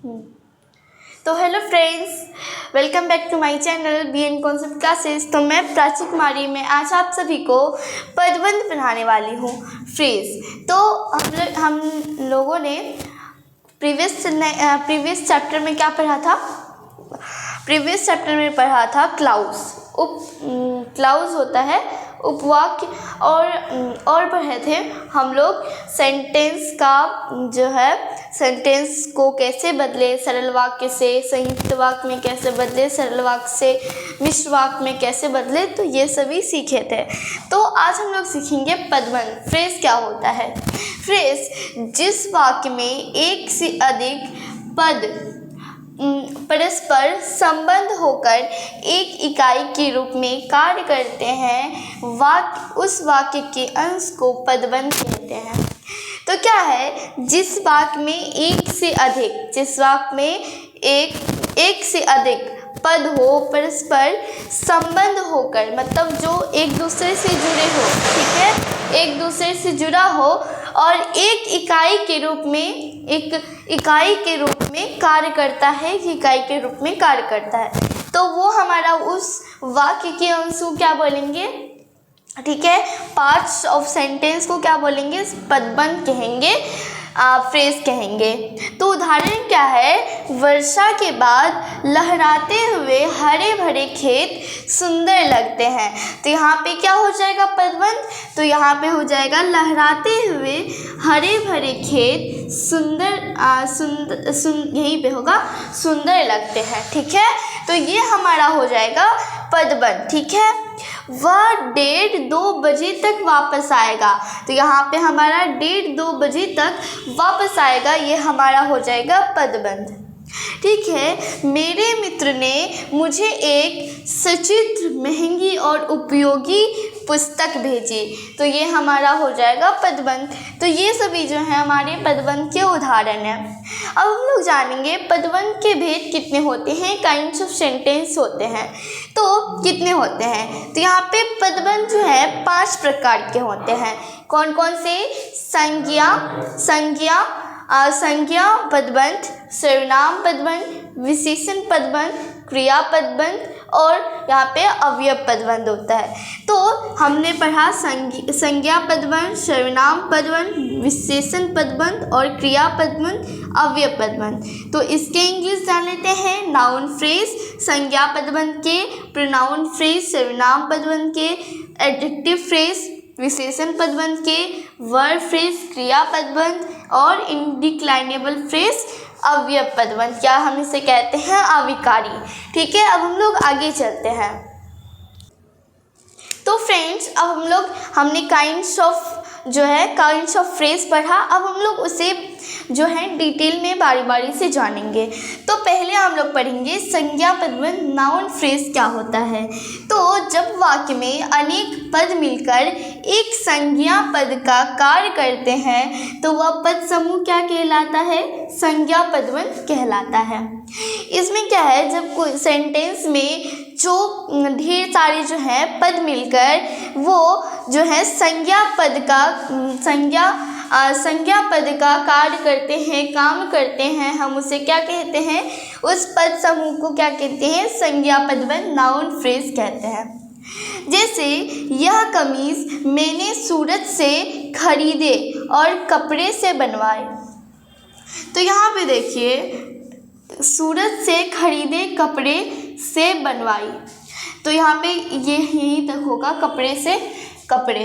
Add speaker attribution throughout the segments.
Speaker 1: तो hello friends, welcome back to my channel BN concept classes. तो मैं प्राची कुमारी में आज आप सभी को पदबंध पढ़ाने वाली हूँ, फ्रेज। तो हम लोगों ने प्रीवियस चैप्टर में क्या पढ़ा था? प्रीवियस चैप्टर में पढ़ा था क्लाउज। क्लाउज होता है उपवाक्य, और पढ़े थे हम लोग सेंटेंस का जो है, सेंटेंस को कैसे बदले सरल वाक्य से, संयुक्त वाक्य में कैसे बदले, सरल वाक्य से मिश्र वाक्य में कैसे बदले, तो ये सभी सीखे थे। तो आज हम लोग सीखेंगे पदबंध। फ्रेज क्या होता है? फ्रेज जिस वाक्य में एक से अधिक पद परस्पर संबंध होकर एक इकाई के रूप में कार्य करते हैं, उस वाक्य के अंश को पदबंध कहते हैं। तो क्या है? जिस वाक्य में एक से अधिक पद हो परस्पर संबंध होकर, मतलब जो एक दूसरे से जुड़े हो, ठीक है, एक दूसरे से जुड़ा हो और एक इकाई के रूप में कार्य करता है, तो वो हमारा उस वाक्य के अंश को क्या बोलेंगे? ठीक है, पार्ट्स ऑफ सेंटेंस को क्या बोलेंगे? पदबंध कहेंगे, फ्रेज कहेंगे। तो उदाहरण क्या है? वर्षा के बाद लहराते हुए हरे भरे खेत सुंदर लगते हैं। तो यहाँ पे क्या हो जाएगा पदबंध? तो यहाँ पे हो जाएगा लहराते हुए हरे भरे खेत यहीं पे होगा सुंदर लगते हैं। ठीक है, तो ये हमारा हो जाएगा पदबंध। ठीक है, वह 1:30-2 बजे तक वापस आएगा। तो यहाँ पे हमारा 1:30-2 बजे तक वापस आएगा, ये हमारा हो जाएगा पदबंध। ठीक है, मेरे मित्र ने मुझे एक सचित्र, महंगी और उपयोगी पुस्तक भेजी। तो ये हमारा हो जाएगा पदबंध। तो ये सभी जो है हमारे पदबंध के उदाहरण हैं। अब हम लोग जानेंगे पदबंध के भेद कितने होते हैं, काइंड्स ऑफ सेंटेंस होते हैं। तो कितने होते हैं? तो यहाँ पे पदबंध जो है 5 प्रकार के होते हैं। कौन कौन से? संज्ञा पदबंध, सर्वनाम पदबंध, विशेषण पदबंध, क्रिया पदबंध और यहाँ पे अवयव पदबंध होता है। तो हमने पढ़ा संज्ञा पदबंध, सर्वनाम पदबंध, विशेषण पदबंध और क्रिया पदबंध, अवयव पदबंध। तो इसके इंग्लिश जान लेते हैं। नाउन फ्रेज संज्ञा पदबंध के, प्रोनाउन फ्रेज सर्वनाम पदबंध के, एडजेक्टिव फ्रेज विशेषण पदबंध के, वर्ब फ्रेज क्रिया पदबंध और इंडिक्लाइनेबल फ्रेज अवयव पदबंध, क्या हम इसे कहते हैं? अविकारी। ठीक है, अब हम लोग आगे चलते हैं। तो फ्रेंड्स, अब हमने काइंड्स ऑफ फ्रेज पढ़ा। अब हम लोग उसे जो है डिटेल में बारी बारी से जानेंगे। तो पहले हम लोग पढ़ेंगे संज्ञा पदबंध, नाउन फ्रेज क्या होता है। तो जब वाक्य में अनेक पद मिलकर एक संज्ञा पद का कार्य करते हैं, तो वह पद समूह क्या कहलाता है? संज्ञा पदबंध कहलाता है। इसमें क्या है? जब कोई सेंटेंस में जो ढेर सारे जो है पद मिलकर वो जो है संज्ञा पद का कार्य करते हैं, काम करते हैं, हम उसे क्या कहते हैं? उस पद समूह को क्या कहते हैं? संज्ञा पदबंध, नाउन फ्रेज कहते हैं। जैसे यह कमीज मैंने सूरत से खरीदे और कपड़े से बनवाए। तो यहाँ पे देखिए, सूरत से खरीदे, कपड़े से बनवाई। तो यहाँ पे यहीं तक होगा, कपड़े से कपड़े।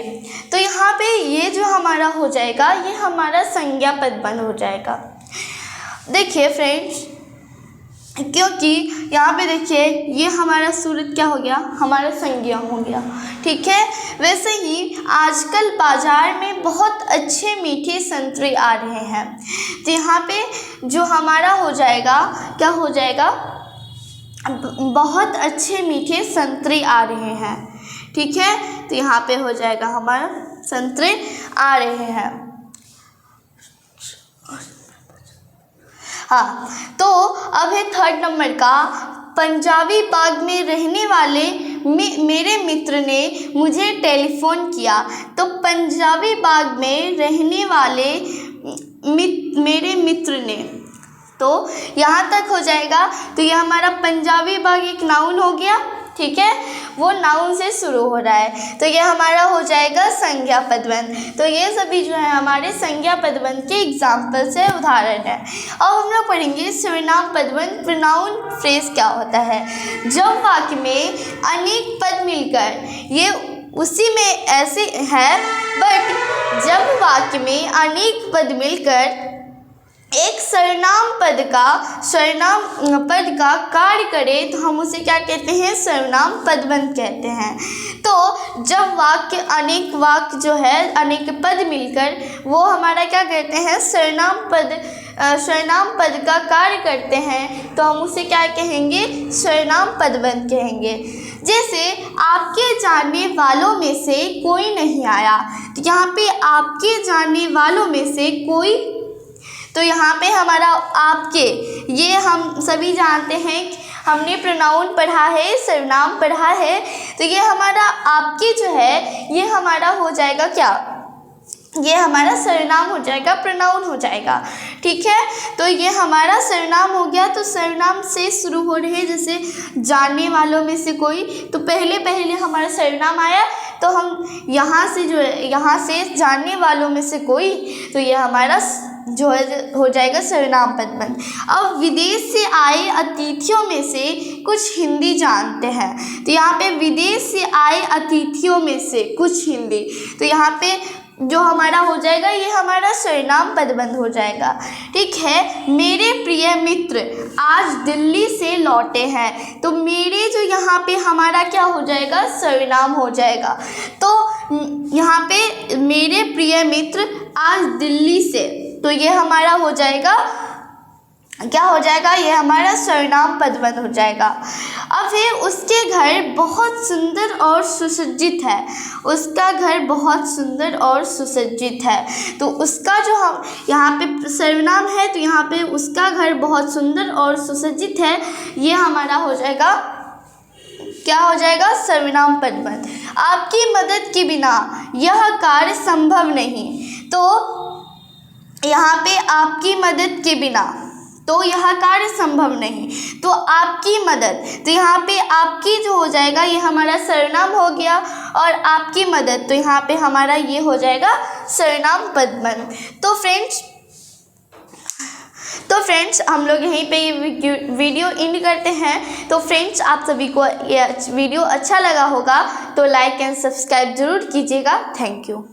Speaker 1: तो यहाँ पे ये जो हमारा हो जाएगा, ये हमारा संज्ञा पदबंध हो जाएगा। देखिए फ्रेंड्स, क्योंकि यहाँ पे देखिए ये हमारा सूरत क्या हो गया? हमारा संज्ञा हो गया। ठीक है, वैसे ही आजकल बाजार में बहुत अच्छे मीठे संतरे आ रहे हैं। तो यहाँ पे जो हमारा हो जाएगा, क्या हो जाएगा? बहुत अच्छे मीठे संतरे आ रहे हैं। ठीक है, तो यहाँ पे हो जाएगा हमारा संतरे आ रहे हैं। हाँ, तो अब है 3rd नंबर का, पंजाबी बाग में रहने वाले मेरे मित्र ने मुझे टेलीफोन किया। तो पंजाबी बाग में रहने वाले मेरे मित्र ने, तो यहाँ तक हो जाएगा। तो ये हमारा पंजाबी बाग एक नाउन हो गया, ठीक है, वो नाउन से शुरू हो रहा है। तो ये हमारा हो जाएगा संज्ञा पदबंध। तो ये सभी जो है हमारे संज्ञा पदबंध के एग्जाम्पल्स है, उदाहरण है। अब हम लोग पढ़ेंगे सर्वनाम पदबंध प्रोनाउन फ्रेज क्या होता है। जब वाक्य में अनेक पद मिलकर, ये उसी में ऐसे है, बट जब वाक्य में अनेक पद मिलकर एक सर्वनाम पद का कार्य करे तो हम उसे क्या कहते हैं, सर्वनाम पदबंध कहते हैं। तो जब अनेक वाक्य जो है अनेक पद मिलकर वो हमारा क्या कहते हैं, सर्वनाम पद का कार्य करते हैं तो हम उसे क्या कहेंगे, सर्वनाम पदबंध कहेंगे। जैसे आपके जानने वालों में से कोई नहीं आया, तो यहाँ पे आपके जानने वालों में से कोई, तो यहाँ पे हमारा आपके, ये हम सभी जानते हैं, हमने प्रोनाउन पढ़ा है, सर्वनाम पढ़ा है। तो ये हमारा आपके जो है ये हमारा हो जाएगा क्या, ये हमारा सर्वनाम हो जाएगा, प्रोनाउन हो जाएगा, ठीक है। तो ये हमारा सर्वनाम हो गया। तो सर्वनाम से शुरू हो रहे हैं, जैसे जानने वालों में से कोई, तो पहले हमारा सर्वनाम आया, तो हम यहाँ से जो है, यहाँ से जानने वालों में से कोई, तो ये हमारा जो है हो जाएगा सर्वनाम पदबंध। अब विदेश से आए अतिथियों में से कुछ हिंदी जानते हैं, तो यहाँ पे विदेश से आए अतिथियों में से कुछ हिंदी, तो यहाँ पे जो हमारा हो जाएगा ये हमारा सर्वनाम पदबंध हो जाएगा, ठीक है। मेरे प्रिय मित्र आज दिल्ली से लौटे हैं, तो मेरे जो यहाँ पे हमारा क्या हो जाएगा, सर्वनाम हो जाएगा। तो यहाँ पे मेरे प्रिय मित्र आज दिल्ली से, तो ये हमारा हो जाएगा, क्या हो जाएगा, ये हमारा सर्वनाम पदबंध हो जाएगा। अब फिर उसके घर बहुत सुंदर और सुसज्जित है, उसका घर बहुत सुंदर और सुसज्जित है, तो उसका जो हम यहाँ पे सर्वनाम है, तो यहाँ पे उसका घर बहुत सुंदर और सुसज्जित है, ये हमारा हो जाएगा, क्या हो जाएगा, सर्वनाम पदबंध। आपकी मदद के बिना यह कार्य संभव नहीं, तो यहाँ पे आपकी मदद के बिना, तो यह कार्य संभव नहीं, तो आपकी मदद, तो यहाँ पे आपकी जो हो जाएगा ये हमारा सर्वनाम हो गया, और आपकी मदद, तो यहाँ पे हमारा ये हो जाएगा सर्वनाम पदबंध। तो फ्रेंड्स हम लोग यहीं पे ये वीडियो एंड करते हैं। तो फ्रेंड्स आप सभी को ये वीडियो अच्छा लगा होगा तो लाइक एंड सब्सक्राइब ज़रूर कीजिएगा। Thank you.